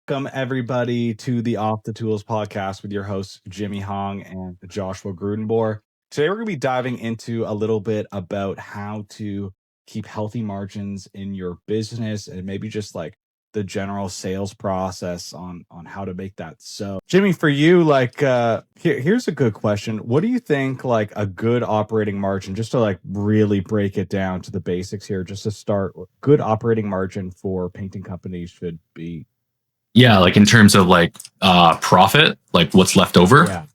Welcome everybody to the Off the Tools podcast with your hosts Jimmy Hong and Joshua Grudenbohr. Today we're going to be diving into a little bit about how to keep healthy margins in your business and maybe just like the general sales process on how to make that. So Jimmy, for you, like here's a good question. What do you think like a good operating margin, just to like really break it down to the basics here, just to start, good operating margin for painting companies should be? Yeah, like in terms of like profit, like what's left over.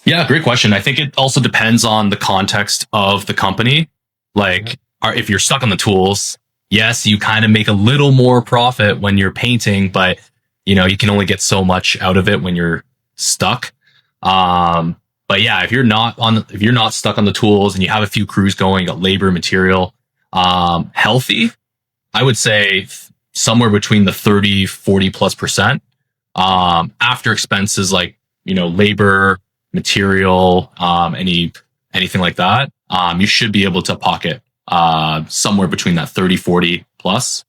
Yeah, great question. I think it also depends on the context of the company. Like, if you're stuck on the tools, yes, you kind of make a little more profit when you're painting, but you can only get so much out of it when you're stuck. But yeah, if you're not stuck on the tools and you have a few crews going, you got labor, material, healthy, I would say somewhere between the 30, 40+%, after expenses like, labor, material, anything like that. You should be able to pocket, somewhere between that 30, 40 plus,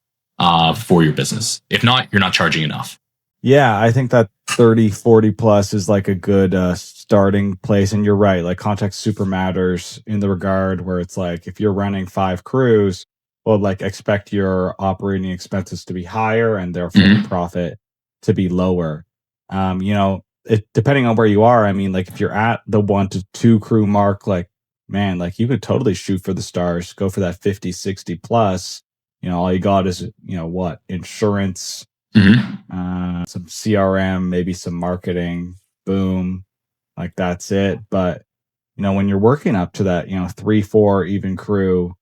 for your business. If not, you're not charging enough. Yeah, I think that 30, 40 plus is like a good starting place. And you're right, like context super matters in the regard where it's like, if you're running 5 crews, well, like expect your operating expenses to be higher and therefore the profit to be lower. Depending on where you are, I mean, like if you're at the 1 to 2 crew mark, like, man, like you could totally shoot for the stars, go for that 50, 60 plus. All you got is, what, insurance, some CRM, maybe some marketing, boom, like that's it. But, when you're working up to that, 3, 4 even crew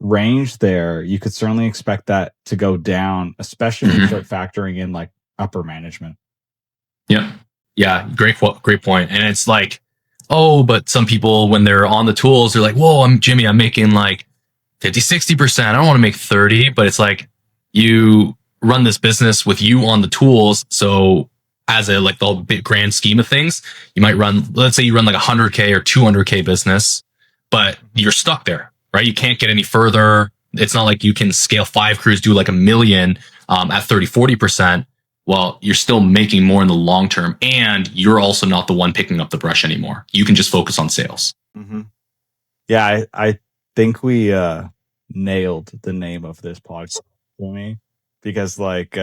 range there, you could certainly expect that to go down, especially when you start factoring in like upper management. Yeah, great point. And it's like, oh, but some people when they're on the tools, they're like, whoa, I'm making like 50, 60%. I don't want to make 30, but it's like you run this business with you on the tools. So as a like the big grand scheme of things, you might let's say you run like 100K or 200K business, but you're stuck there, right? You can't get any further. It's not like you can scale 5 crews, do like $1 million at 30, 40%. Well, you're still making more in the long term, and you're also not the one picking up the brush anymore. You can just focus on sales. Yeah, I think we nailed the name of this podcast for me, because like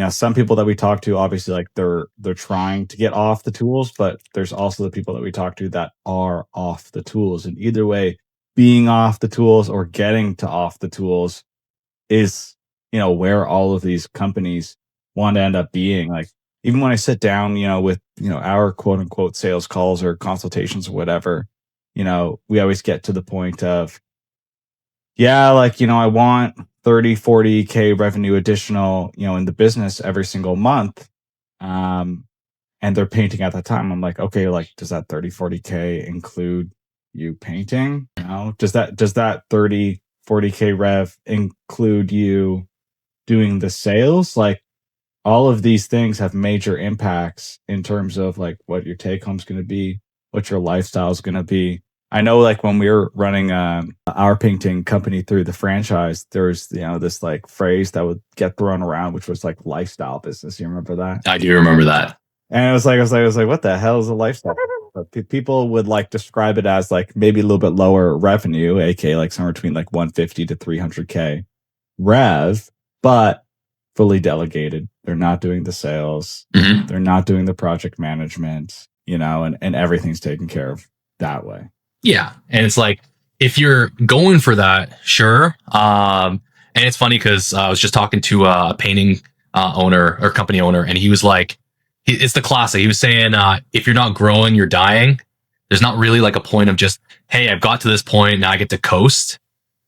some people that we talk to, obviously like they're trying to get off the tools, but there's also the people that we talk to that are off the tools. And either way, being off the tools or getting to off the tools is where all of these companies want to end up being. Like, even when I sit down with our quote unquote sales calls or consultations or whatever, we always get to the point of, yeah, like, I want 30, 40K revenue additional, in the business every single month. And they're painting at that time. I'm like, okay, like, does that 30, 40K include you painting? Does that 30, 40K rev include you doing the sales? Like, all of these things have major impacts in terms of like what your take home is going to be, what your lifestyle is going to be. I know, like when we were running our painting company through the franchise, there's this like phrase that would get thrown around, which was like lifestyle business. You remember that? I do remember that. And I was like, what the hell is a lifestyle? But people would like describe it as like maybe a little bit lower revenue, aka like somewhere between like 150 to 300K rev, but fully delegated. They're not doing the sales. They're not doing the project management, and everything's taken care of that way. Yeah. And it's like, if you're going for that, sure. And it's funny because I was just talking to a painting owner or company owner, and he was like, it's the classic. He was saying, if you're not growing, you're dying. There's not really like a point of just, hey, I've got to this point, now I get to coast,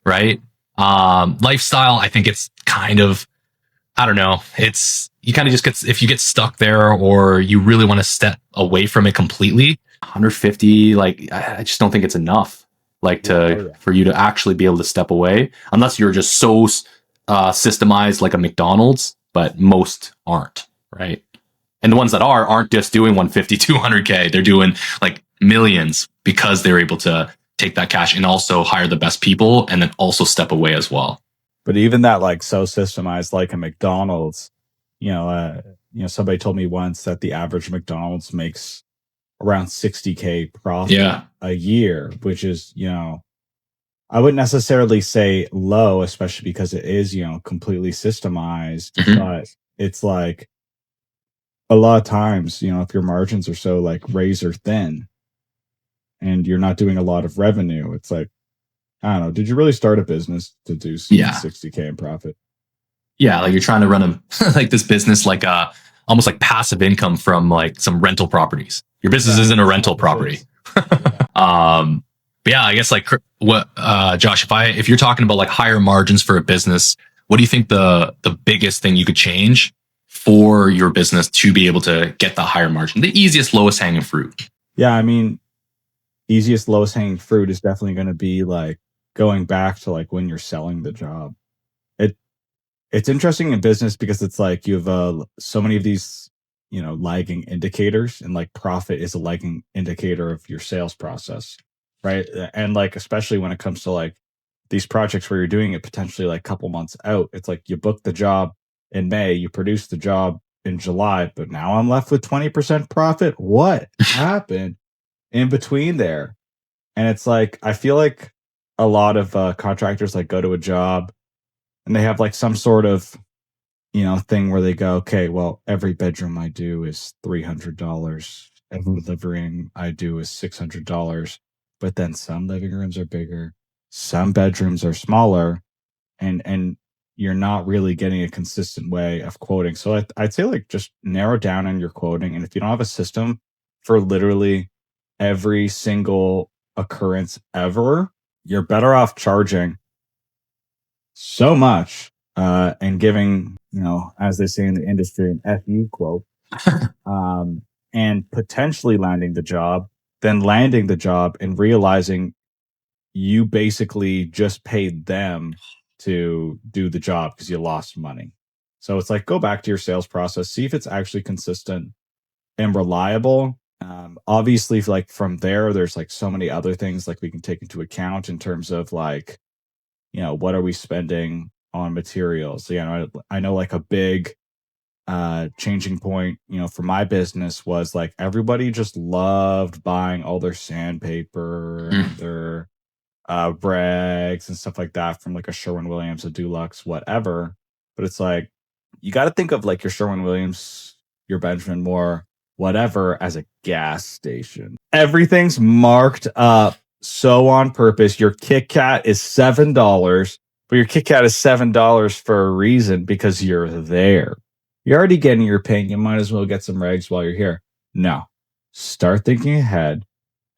right? Lifestyle, I think it's kind of, I don't know. You kind of just if you get stuck there or you really want to step away from it completely, 150, like, I just don't think it's enough, like for you to actually be able to step away, unless you're just so systemized like a McDonald's, but most aren't, right? And the ones that aren't just doing 150, 200K. They're doing like millions because they're able to take that cash and also hire the best people and then also step away as well. But even that, like, so systemized like a McDonald's, you know, somebody told me once that the average McDonald's makes around 60K profit Yeah. a year, which is, I wouldn't necessarily say low, especially because it is, completely systemized, Mhm. but it's like a lot of times, if your margins are so like razor thin and you're not doing a lot of revenue, it's like, I don't know, did you really start a business to do Yeah. 60K in profit? Yeah. Like you're trying to run a like this business like almost like passive income from like some rental properties. Your business isn't a rental 100% property. is. Yeah. But yeah, I guess like what Josh, if you're talking about like higher margins for a business, what do you think the biggest thing you could change for your business to be able to get the higher margin? The easiest, lowest hanging fruit. Yeah, I mean, easiest lowest hanging fruit is definitely going to be like going back to like when you're selling the job. It it's interesting in business because it's like you have so many of these, lagging indicators, and like profit is a lagging indicator of your sales process, right? And like especially when it comes to like these projects where you're doing it potentially like a couple months out, it's like you book the job in May, you produce the job in July, but now I'm left with 20% profit. What happened in between there? And it's like I feel like a lot of contractors like go to a job and they have like some sort of thing where they go, okay, well, every bedroom I do is $300. Every living room I do is $600. But then some living rooms are bigger, some bedrooms are smaller, and you're not really getting a consistent way of quoting. So I'd say like just narrow down on your quoting, and if you don't have a system for literally every single occurrence ever, you're better off charging so much and giving, as they say in the industry, an FU quote, um, and potentially landing the job, then landing the job and realizing you basically just paid them to do the job because you lost money. So it's like go back to your sales process, see if it's actually consistent and reliable. Obviously, like from there, there's like so many other things like we can take into account in terms of like, what are we spending on materials? I know like a big changing point, for my business was like everybody just loved buying all their sandpaper and their rags and stuff like that from like a Sherwin-Williams, a Dulux, whatever. But it's like you got to think of like your Sherwin-Williams, your Benjamin Moore, whatever, as a gas station. Everything's marked up so on purpose. Your Kit Kat is $7, but your Kit Kat is $7 for a reason because you're there. You're already getting your paint. You might as well get some rags while you're here. No, start thinking ahead.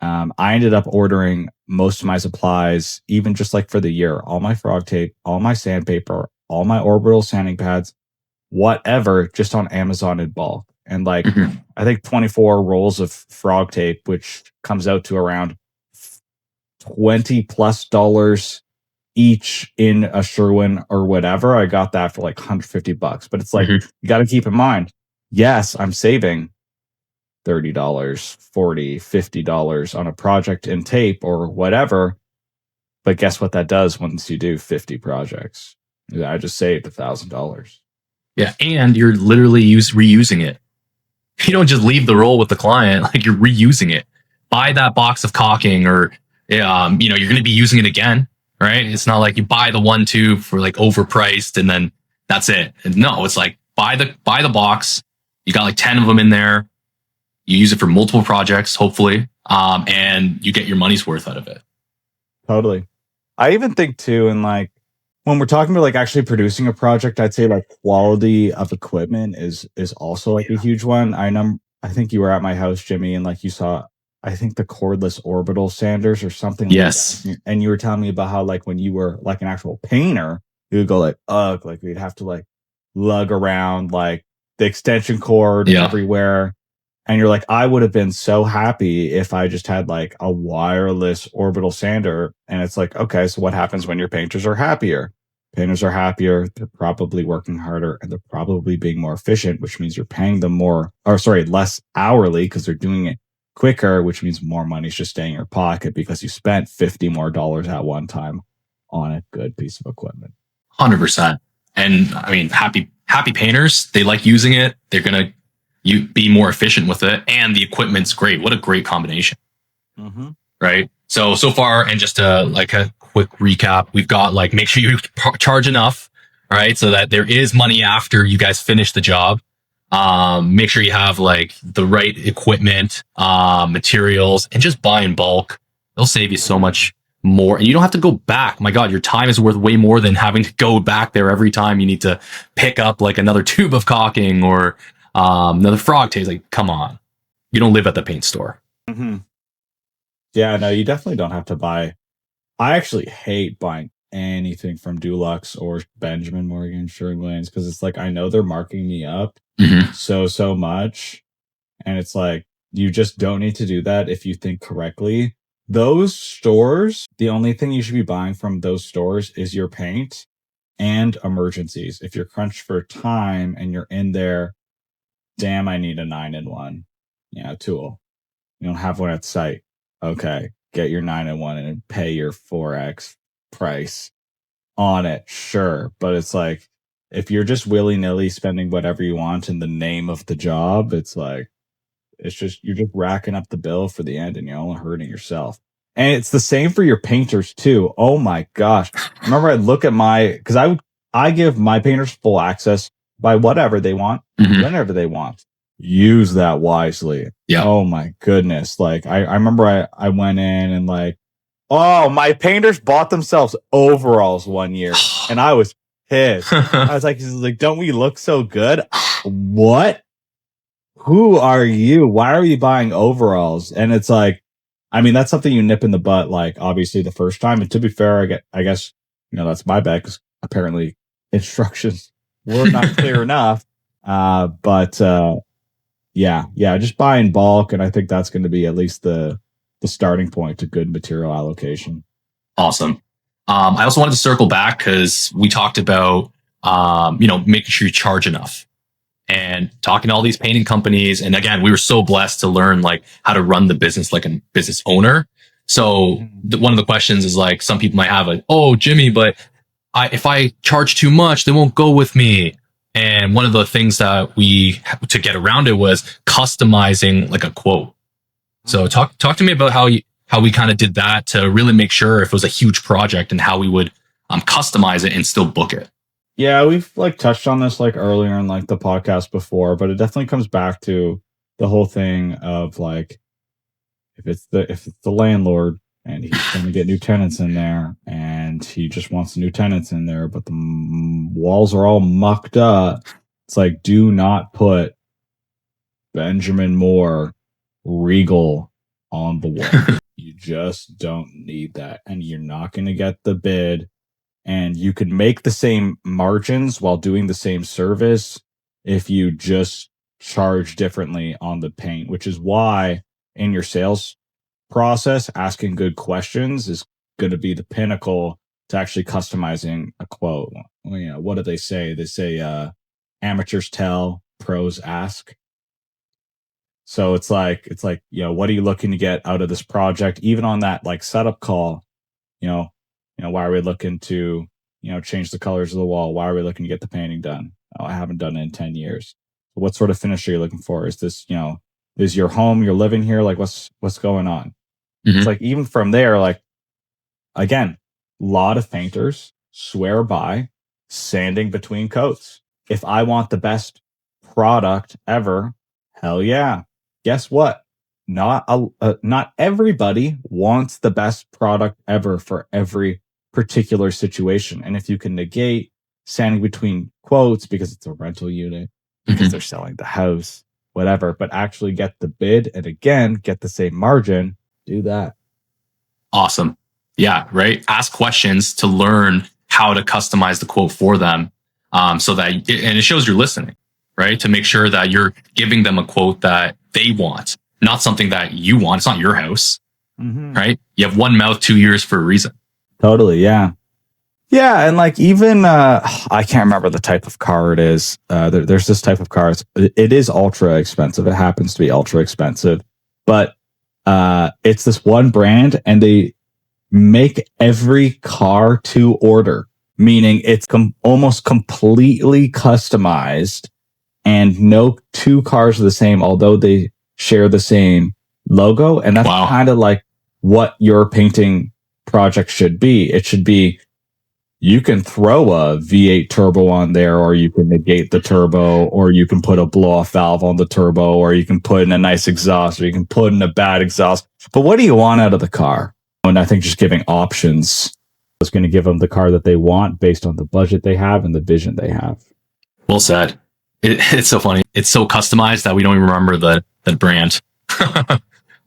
I ended up ordering most of my supplies, even just like for the year, all my frog tape, all my sandpaper, all my orbital sanding pads, whatever, just on Amazon in bulk. And like, I think 24 rolls of frog tape, which comes out to around $20+ each in a Sherwin or whatever. I got that for like $150. But it's like, you got to keep in mind, yes, I'm saving $30, $40, $50 on a project in tape or whatever. But guess what that does once you do 50 projects? I just saved $1,000. Yeah, and you're literally reusing it. You don't just leave the roll with the client; like you're reusing it. Buy that box of caulking, or you're going to be using it again, right? It's not like you buy the one tube for like overpriced and then that's it. And no, it's like buy the box. You got like 10 of them in there. You use it for multiple projects, hopefully, and you get your money's worth out of it. Totally. I even think too, and like when we're talking about like actually producing a project, I'd say like quality of equipment is also like a huge one. I think you were at my house, Jimmy, and like you saw, I think the cordless orbital sanders or something Yes. like that. And you were telling me about how like when you were like an actual painter, you would go like, ugh, like we'd have to like lug around like the extension cord everywhere. And you're like, I would have been so happy if I just had like a wireless orbital sander. And it's like, okay, so what happens when your painters are happier? Painters are happier, they're probably working harder, and they're probably being more efficient, which means you're paying them more, or sorry, less hourly because they're doing it quicker, which means more money's just staying in your pocket because you spent $50 more at one time on a good piece of equipment. 100%. And I mean, happy painters, they like using it. They're gonna be more efficient with it, and the equipment's great. What a great combination, right? So far, and just like a quick recap, we've got like make sure you charge enough, right, so that there is money after you guys finish the job. Make sure you have like the right equipment, materials, and just buy in bulk. They'll save you so much more, and you don't have to go back. My God, your time is worth way more than having to go back there every time you need to pick up like another tube of caulking or another frog taste. Like, come on, you don't live at the paint store. Yeah, no, you definitely don't have to buy. I actually hate buying anything from Dulux or Benjamin Morgan Sherwin-Williams because it's like I know they're marking me up so much, and it's like you just don't need to do that if you think correctly. Those stores, the only thing you should be buying from those stores is your paint and emergencies. If you're crunched for time and you're in there, damn, I need a 9-in-1, tool. You don't have one at site. Okay, get your 9-in-1 and pay your 4x price on it, sure. But it's like if you're just willy-nilly spending whatever you want in the name of the job, it's like you're just racking up the bill for the end and you're only hurting yourself. And it's the same for your painters too. Oh my gosh. Remember I'd look at because I give my painters full access by whatever they want, whenever they want. Use that wisely. Yeah. Oh my goodness. Like I remember I went in and like, oh, my painters bought themselves overalls one year and I was pissed. I was like, don't we look so good? What? Who are you? Why are you buying overalls? And it's like, I mean, that's something you nip in the butt, like obviously the first time. And to be fair, I guess, that's my bad because apparently instructions were not clear enough. But yeah, just buy in bulk. And I think that's going to be at least the starting point to good material allocation. Awesome. I also wanted to circle back because we talked about, making sure you charge enough and talking to all these painting companies. And again, we were so blessed to learn like how to run the business like a business owner. So one of the questions is like, some people might have like, oh, Jimmy, but if I charge too much, they won't go with me. And one of the things that to get around it was customizing like a quote. So talk to me about how we kind of did that to really make sure if it was a huge project and how we would customize it and still book it. Yeah, we've like touched on this like earlier in like the podcast before, but it definitely comes back to the whole thing of like if it's the landlord and he's going to get new tenants in there and he just wants new tenants in there, but the walls are all mucked up. It's like, do not put Benjamin Moore Regal on the wall. You just don't need that. And you're not going to get the bid. And you can make the same margins while doing the same service if you just charge differently on the paint, which is why in your sales process, asking good questions is going to be the pinnacle to actually customizing a quote. What do they say? They say amateurs tell, pros ask. So it's like, what are you looking to get out of this project? Even on that like setup call, why are we looking to, change the colors of the wall? Why are we looking to get the painting done? Oh, I haven't done it in 10 years. What sort of finish are you looking for? Is this, is your home, you're living here? Like what's going on? It's like, even from there, like, again, a lot of painters swear by sanding between coats. If I want the best product ever, hell yeah. Guess what? Not everybody wants the best product ever for every particular situation. And if you can negate sanding between quotes because it's a rental unit, because they're selling the house, whatever, but actually get the bid and again, get the same margin, do that. Awesome. Yeah, right. Ask questions to learn how to customize the quote for them. So that, and it shows you're listening, right? To make sure that you're giving them a quote that they want, not something that you want. It's not your house, right? You have one mouth, 2 ears for a reason. Totally. Yeah. Yeah. And like, even, I can't remember the type of car it is. There's this type of car. It is ultra expensive. It happens to be ultra expensive, but, it's this one brand and they make every car to order. meaning it's almost completely customized, and no two cars are the same, although they share the same logo. And that's kind of like what your painting project should be. It should be, you can throw a V8 turbo on there, or you can negate the turbo, or you can put a blow off valve on the turbo, or you can put in a nice exhaust, or you can put in a bad exhaust. But what do you want out of the car? And I think just giving options is going to give them the car that they want based on the budget they have and the vision they have. Well said. It's so funny. It's so customized that we don't even remember the brand.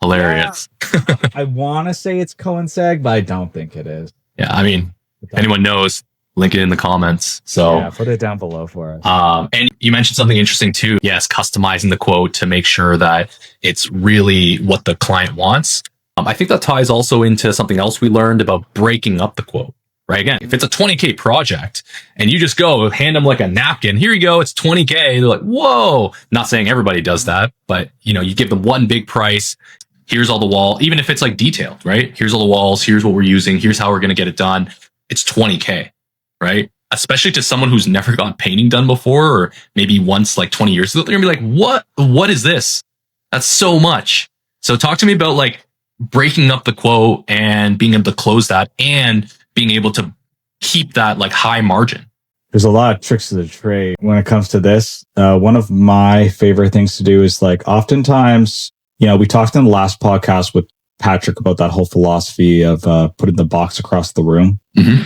Hilarious. Yeah. I want to say it's Coinseg, but I don't think it is. Yeah, I mean, if anyone knows, link it in the comments. So yeah, put it down below for us. And you mentioned something interesting too. Yes, customizing the quote to make sure that it's really what the client wants. I think that ties also into something else we learned about breaking up the quote. Right? Again, if it's a 20K project and you just go hand them like a napkin, here you go, it's 20K. They're like, whoa. Not saying everybody does that, but you give them one big price. Here's all the wall, even if it's like detailed, right? Here's all the walls. Here's what we're using. Here's how we're going to get it done. It's 20K, right? Especially to someone who's never got painting done before, or maybe once like 20 years ago, they're gonna be like, what is this? That's so much. So talk to me about like breaking up the quote and being able to close that and being able to keep that like high margin. There's a lot of tricks to the trade when it comes to this. One of my favorite things to do is like, oftentimes, we talked in the last podcast with Patrick about that whole philosophy of putting the box across the room,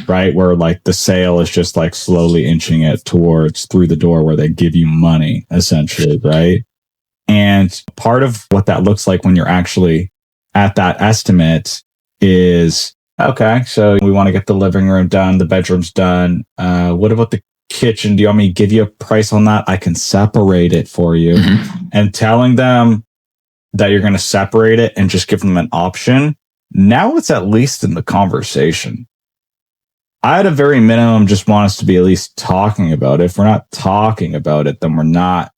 right? Where like the sale is just like slowly inching it towards through the door where they give you money, essentially, right? And part of what that looks like when you're actually at that estimate is, okay, so we want to get the living room done, the bedroom's done. What about the kitchen? Do you want me to give you a price on that? I can separate it for you. And telling them that you're going to separate it and just give them an option. Now it's at least in the conversation. I, at a very minimum, just want us to be at least talking about it. If we're not talking about it, then we're not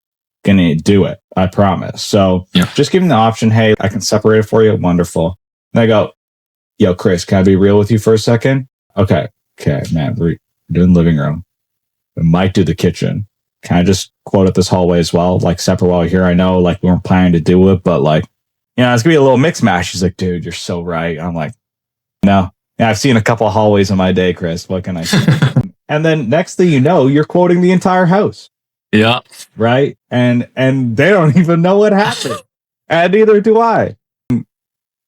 going to do it. I promise. So just give them the option. Hey, I can separate it for you. Wonderful. And I go, yo, Chris, can I be real with you for a second? Okay, man, we're doing living room. We might do the kitchen. Can I just quote it this hallway as well? Like separate while here. I know like we weren't planning to do it, but like, it's gonna be a little mix mash. She's like, dude, you're so right. I'm like, no. Yeah, I've seen a couple of hallways in my day, Chris. What can I say? And then next thing you know, you're quoting the entire house. Yeah. Right. And they don't even know what happened. And neither do I.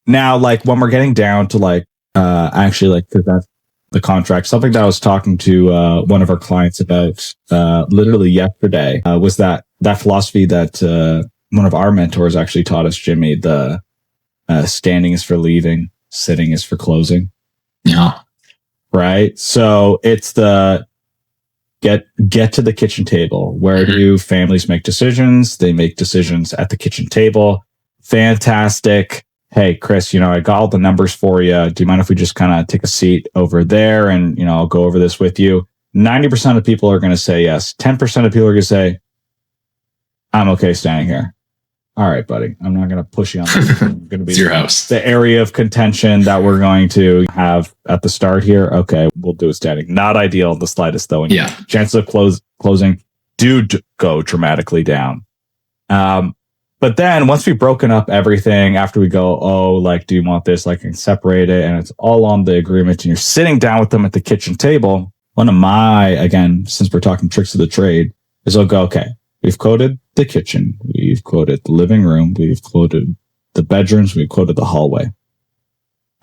Now, like when we're getting down to like, actually like, cause that's the contract, something that I was talking to, one of our clients about, literally yesterday, was that philosophy that, one of our mentors actually taught us, Jimmy, the, standing is for leaving, sitting is for closing. Yeah. Right. So it's the get to the kitchen table. Where do families make decisions? They make decisions at the kitchen table. Fantastic. Hey, Chris, I got all the numbers for you. Do you mind if we just kind of take a seat over there and, I'll go over this with you? 90% of people are going to say yes. 10% of people are going to say, I'm okay standing here. All right, buddy. I'm not going to push you on this. I'm going to be your house. The area of contention that we're going to have at the start here. Okay, we'll do it standing. Not ideal in the slightest, though. And chances of closing do go dramatically down. But then once we've broken up everything, after we go, oh, like, do you want this? Like, I can separate it. And it's all on the agreement. And you're sitting down with them at the kitchen table. One of my, again, since we're talking tricks of the trade, is I'll go, okay, we've quoted the kitchen. We've quoted the living room. We've quoted the bedrooms. We've quoted the hallway.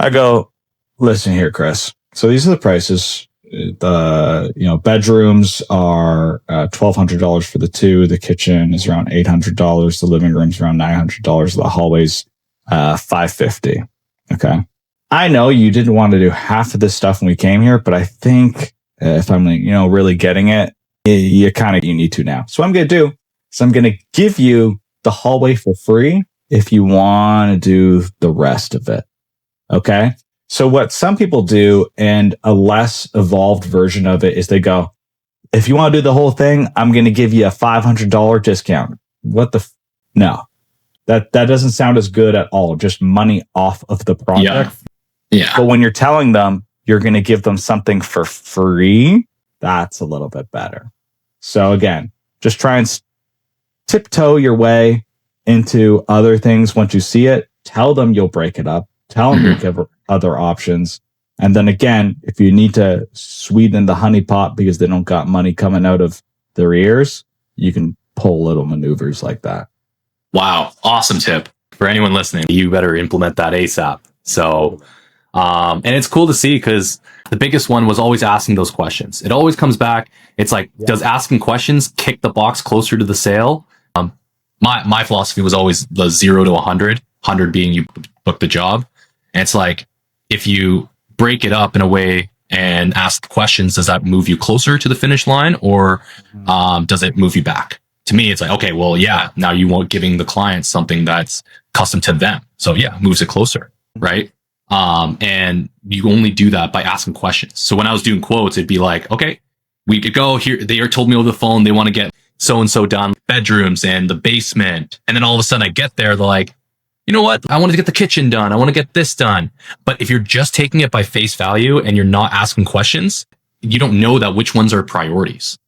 I go, listen here, Chris. So these are the prices. The bedrooms are $1,200 for the two. The kitchen is around $800. The living room's around $900. The hallway's $550. Okay. I know you didn't want to do half of this stuff when we came here, but I think if I'm really getting it, you need to now. So what I'm going to do is I'm going to give you the hallway for free if you want to do the rest of it. Okay. So what some people do, and a less evolved version of it, is they go, if you want to do the whole thing, I'm going to give you a $500 discount. What the? No, that doesn't sound as good at all. Just money off of the project. Yeah. But when you're telling them you're going to give them something for free, that's a little bit better. So again, just try and tiptoe your way into other things. Once you see it, tell them you'll break it up. Tell them you'll give other options. And then again, if you need to sweeten the honey pot because they don't got money coming out of their ears, you can pull little maneuvers like that. Wow. Awesome tip. For anyone listening, you better implement that ASAP. So, and it's cool to see because the biggest one was always asking those questions. It always comes back. It's like, does asking questions kick the box closer to the sale? My philosophy was always the 0 to 100, 100 being you book the job. And it's like, if you break it up in a way and ask questions, does that move you closer to the finish line, or does it move you back? To me, it's like, okay, well, yeah, now you won't giving the client something that's custom to them. So yeah, moves it closer, right? And you only do that by asking questions. So when I was doing quotes, it'd be like, okay, we could go here. They are told me over the phone they want to get so-and-so done, bedrooms and the basement. And then all of a sudden I get there, they're like, you know what? I want to get the kitchen done. I want to get this done. But if you're just taking it by face value and you're not asking questions, you don't know that which ones are priorities.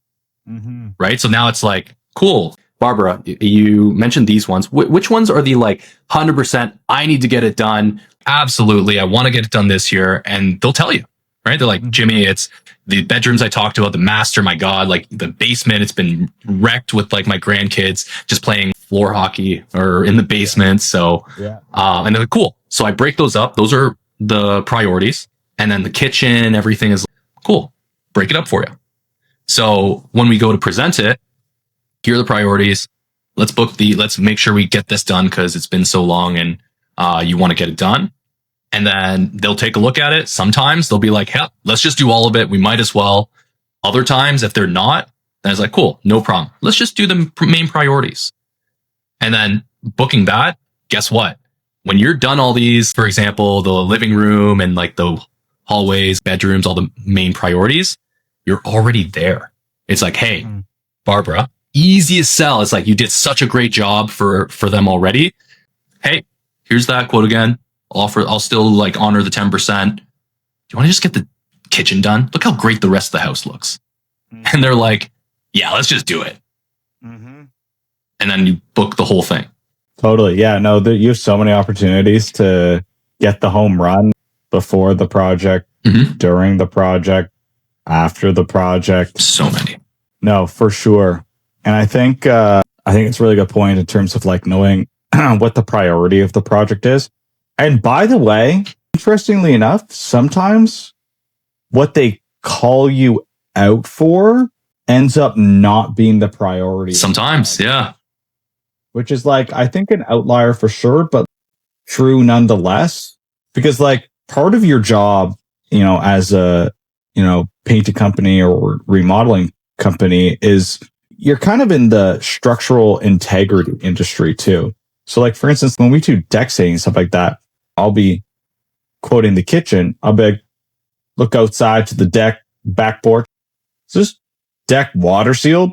Right? So now it's like, cool. Barbara, you mentioned these ones. Which ones are the like 100% I need to get it done? Absolutely. I want to get it done this year. And they'll tell you, right? They're like, Jimmy, it's the bedrooms I talked about, the master, my God, like the basement, it's been wrecked with like my grandkids just playing floor hockey or in the basement. So, and they're like, cool. So I break those up. Those are the priorities. And then the kitchen, everything is cool. Break it up for you. So when we go to present it, here are the priorities. Let's make sure we get this done because it's been so long and you want to get it done. And then they'll take a look at it. Sometimes they'll be like, yeah, let's just do all of it. We might as well. Other times, if they're not, then it's like, cool, no problem. Let's just do the main priorities. And then booking that, guess what? When you're done all these, for example, the living room and like the hallways, bedrooms, all the main priorities, you're already there. It's like, hey, Barbara, easiest sell. It's like, you did such a great job for them already. Hey, here's that quote again. I'll still like honor the 10%. Do you want to just get the kitchen done? Look how great the rest of the house looks. And they're like, yeah, let's just do it. And then you book the whole thing. Totally. Yeah. No, you have so many opportunities to get the home run before the project, during the project, after the project. So many. No, for sure. And I think it's a really good point in terms of like knowing what the priority of the project is. And by the way, interestingly enough, sometimes what they call you out for ends up not being the priority. Sometimes, yeah. Which is like, I think an outlier for sure, but true nonetheless. Because like part of your job, as a, painting company or remodeling company is you're kind of in the structural integrity industry too. So like, for instance, when we do deck staining and stuff like that, I'll be quoting the kitchen. I'll be like, look outside to the deck back porch. Is this deck water sealed?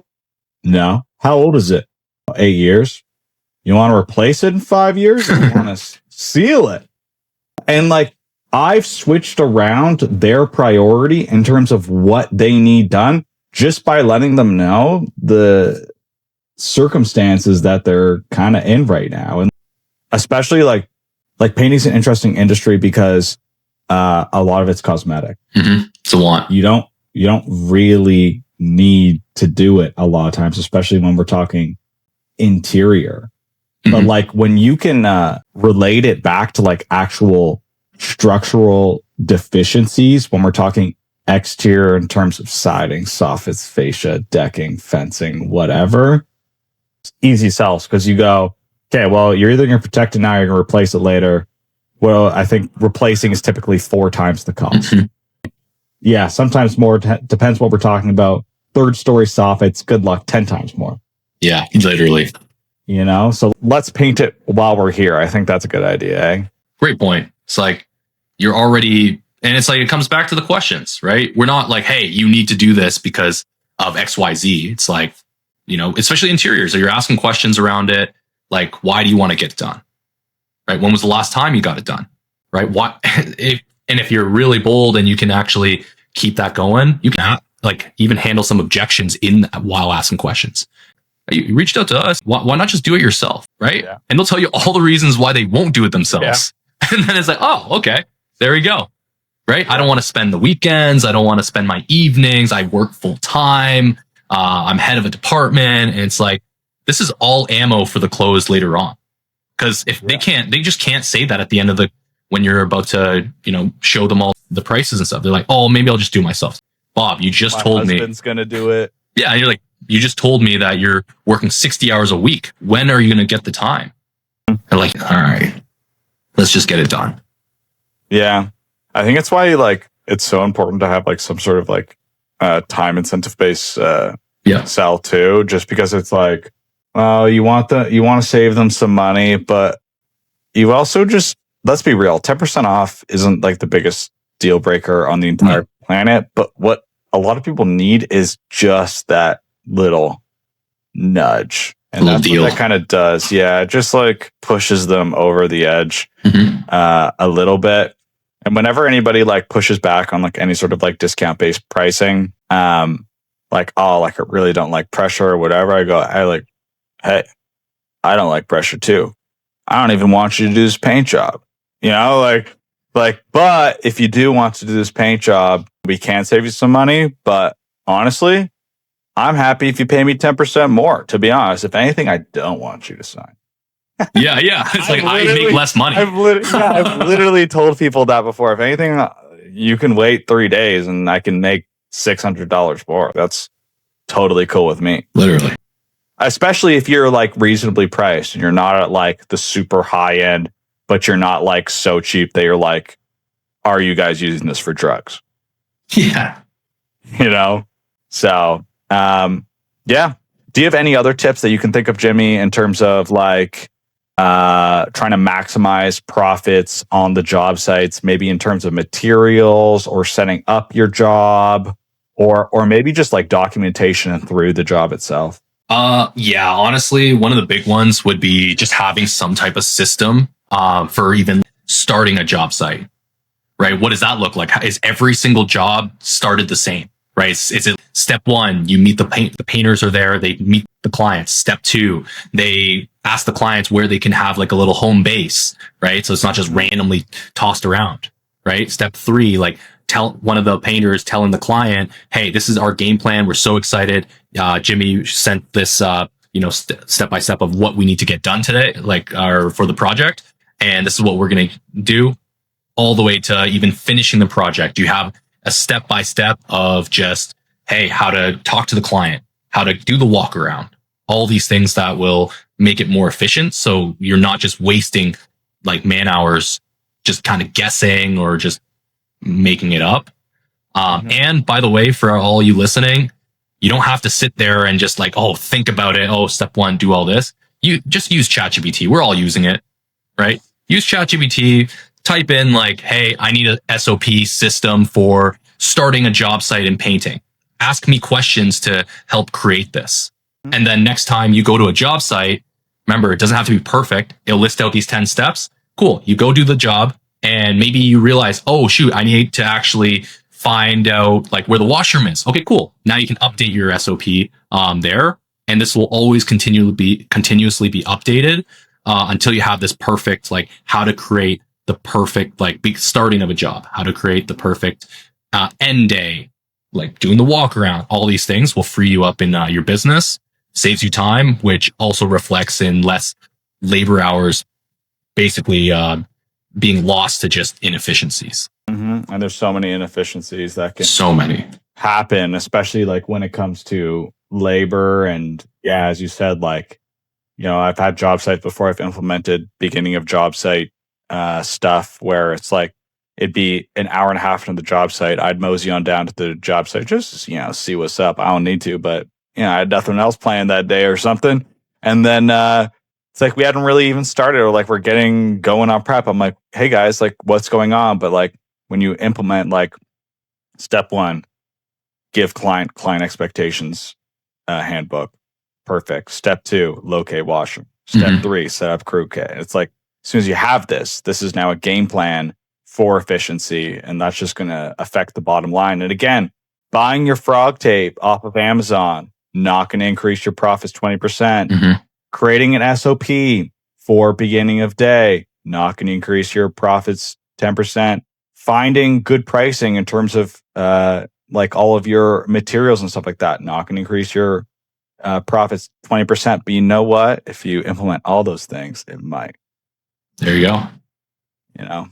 No. How old is it? 8 years. You want to replace it in 5 years? Or you want to seal it? And like, I've switched around their priority in terms of what they need done just by letting them know the circumstances that they're kind of in right now. And especially like painting's an interesting industry because a lot of it's cosmetic. It's a lot. You don't really need to do it a lot of times, especially when we're talking interior. But like when you can relate it back to like actual structural deficiencies, when we're talking exterior in terms of siding, soffits, fascia, decking, fencing, whatever, it's easy sells because you go, okay, well, you're either going to protect it now or you're going to replace it later. Well, I think replacing is typically 4 times the cost. Yeah, sometimes more. Depends what we're talking about. 3rd story soffits, good luck, 10 times more. Yeah, literally. So let's paint it while we're here. I think that's a good idea, eh? Great point. It's like you're already, and it's like it comes back to the questions, right? We're not like, hey, you need to do this because of XYZ. It's like, especially interiors, so you're asking questions around it. Like, why do you want to get it done? Right? When was the last time you got it done? Right? What? If you're really bold and you can actually keep that going, you can like even handle some objections in while asking questions. You reached out to us. Why not just do it yourself, right? Yeah. And they'll tell you all the reasons why they won't do it themselves. Yeah. And then it's like, oh, okay, there we go. Right? Yeah. I don't want to spend the weekends. I don't want to spend my evenings. I work full time. I'm head of a department. And it's like, this is all ammo for the close later on. Because if they just can't say that at the end of when you're about to, show them all the prices and stuff. They're like, oh, maybe I'll just do it myself. Bob, you just told me. My husband's going to do it. Yeah. And you're like, you just told me that you're working 60 hours a week. When are you going to get the time? They're like, all right, let's just get it done. Yeah. I think it's why it's so important to have some sort of time incentive based sell too, just because it's like, well, you want to save them some money, but you also just, let's be real, 10% off isn't the biggest deal breaker on the entire planet, but what a lot of people need is just that little nudge. And that's what that kind of does. Yeah. It just pushes them over the edge a little bit. And whenever anybody pushes back on any sort of discount based pricing, I really don't like pressure or whatever, hey, I don't like pressure too. I don't even want you to do this paint job. But if you do want to do this paint job, we can save you some money. But honestly, I'm happy if you pay me 10% more. To be honest, if anything, I don't want you to sign. Yeah. It's I make less money. I've literally told people that before. If anything, you can wait 3 days and I can make $600 more. That's totally cool with me. Literally. Especially if you're reasonably priced and you're not at the super high end, but you're not so cheap that you're are you guys using this for drugs? Yeah. So, yeah. Do you have any other tips that you can think of, Jimmy, in terms of trying to maximize profits on the job sites, maybe in terms of materials or setting up your job, or maybe just documentation through the job itself? Yeah, honestly, one of the big ones would be just having some type of system for even starting a job site, right? What does that look like? Is every single job started the same, right? Is it step one, you meet the painters are there, they meet the clients. Step two, they ask the clients where they can have a little home base, right? So it's not just randomly tossed around, right? Step three, tell one of the painters telling the client, hey, this is our game plan. We're so excited. Jimmy sent this, step by step of what we need to get done today, for the project. And this is what we're going to do, all the way to even finishing the project. You have a step by step of just, hey, how to talk to the client, how to do the walk around, all these things that will make it more efficient. So you're not just wasting man hours, just kind of guessing or just making it up. And by the way, for all you listening, you don't have to sit there and just think about it. Oh, step one, do all this. You just use ChatGPT. We're all using it, right? Use ChatGPT, type in hey, I need a SOP system for starting a job site in painting. Ask me questions to help create this. And then next time you go to a job site, remember, it doesn't have to be perfect. It'll list out these 10 steps. Cool. You go do the job and maybe you realize, oh, shoot, I need to actually find out where the washroom is. Okay, cool. Now you can update your SOP there. And this will always continuously be updated until you have this perfect, how to create the perfect, starting of a job, how to create the perfect end day, doing the walk around. All these things will free you up in your business, saves you time, which also reflects in less labor hours, basically being lost to just inefficiencies. Mm-hmm. And there's so many inefficiencies that can happen, especially when it comes to labor. And yeah, as you said, I've had job sites before. I've implemented beginning of job site stuff where it's it'd be an hour and a half into the job site. I'd mosey on down to the job site, just, see what's up. I don't need to, but I had nothing else planned that day or something. And then it's we hadn't really even started, or we're getting going on prep. I'm hey guys, what's going on? But when you implement step one, give client expectations handbook. Perfect. Step two, locate washroom. Step three, set up crew kit. It's as soon as you have this is now a game plan for efficiency, and that's just going to affect the bottom line. And again, Buying your frog tape off of Amazon, not going to increase your profits 20%. Mm-hmm. Creating an SOP for beginning of day, not going to increase your profits 10%. Finding good pricing in terms of like all of your materials and stuff like that, not going to increase your profits 20%. But you know what? If you implement all those things, it might. There you go. You know,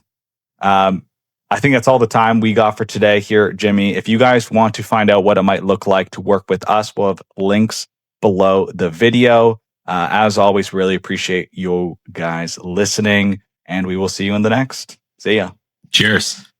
I think that's all the time we got for today here, Jimmy. If you guys want to find out what it might look like to work with us, we'll have links below the video. As always, really appreciate you guys listening, and we will see you in the next. See ya. Cheers.